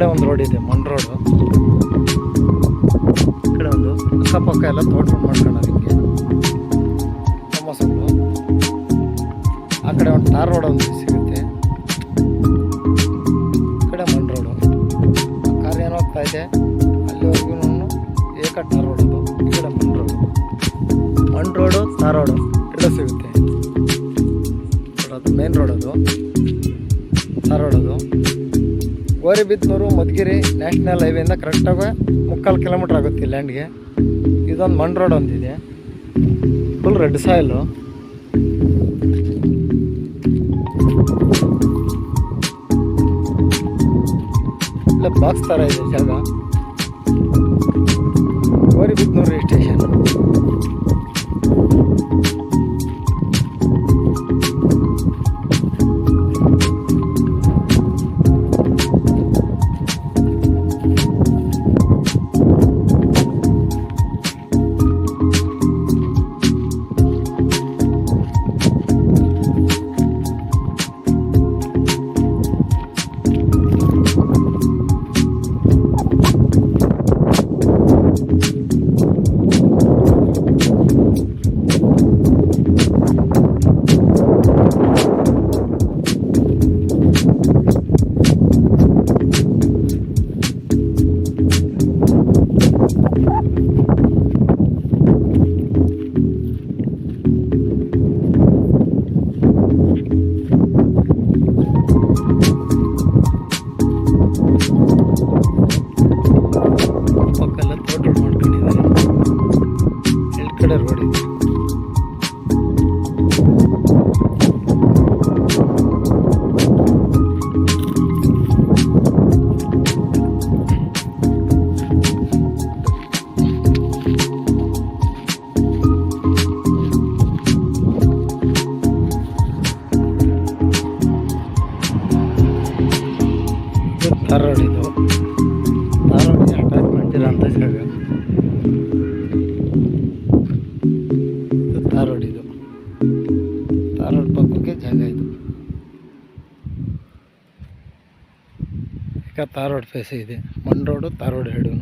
ಕಡೆ ಒಂದು ರೋಡ್ ಇದೆ, ಮಣ್ ರೋಡು. ಈ ಕಡೆ ಒಂದು ಅಕ್ಕಪಕ್ಕ ಎಲ್ಲ ತೋಟ ಮಾಡ್ಕೊಳ್ಳೋದು ಹಿಂಗೆ ಸಮೋಸಗಳು. ಆ ಕಡೆ ಒಂದು ಟಾರ್ ರೋಡ್ ಒಂದು ಸಿಗುತ್ತೆ. ಈ ಕಡೆ ಮಣ್ ರೋಡು. ಕಾರ್ ಏನು ಹೋಗ್ತಾ ಇದೆ ಅಲ್ಲಿವರೆಗೂ ಏಕ ಟಾರ್ ರೋಡ್ ಅದು. ಈ ಕಡೆ ಮಣ್ ರೋಡು, ಮಣ್ ರೋಡು ಟಾರ್ ರೋಡು ಎರಡು ಸಿಗುತ್ತೆ. ಅದು ಮೇನ್ ರೋಡ್, ಅದು ಟಾರ್ ರೋಡ್. ಅದು ಗೋರಿಬಿದನೂರು ಮಧುಗಿರಿ ನ್ಯಾಷನಲ್ ಹೈವೇಯಿಂದ ಕರೆಕ್ಟಾಗಿ 3/4 ಕಿಲೋಮೀಟ್ರ್ ಆಗುತ್ತೆ ಲ್ಯಾಂಡ್ಗೆ. ಇದೊಂದು ಮಣ್ ರೋಡ್ ಒಂದಿದೆ, ಫುಲ್ ರೆಡ್ ಸಾಯಿಲು. ಇಲ್ಲ ಬಾಕ್ಸ್ ಥರ ಇದೆ ಜಾಗ. ಗೋರಿಬಿದನೂರು ಸ್ಟೇಷನ್. ಪಕ್ಕೆಲ್ಲ ತೋಟ ಮಾಡ್ಕೊಂಡಿದ್ದಾರೆ. ಎರಡು ಕಡೆ ರೋಡ್ ಇದೆ. ಟಾರ್ ರೋಡ್ ಇದು. ಟಾರ್ ರೋಡ್ಗೆ ಅಟ್ಯಾಚ್ಮೆಂಟ್ ಇರೋಂಥ ಜಾಗ. ಟಾರ್ ರೋಡ್ ಇದು. ಟಾರ್ ರೋಡ್ ಪಕ್ಕಕ್ಕೆ ಜಾಗ ಇದು. ಈಗ ಟಾರ್ ರೋಡ್ ಫೇಸ್ ಇದೆ. ಮಣ್ ರೋಡು ಟಾರ್ ರೋಡ್ ಎರಡು.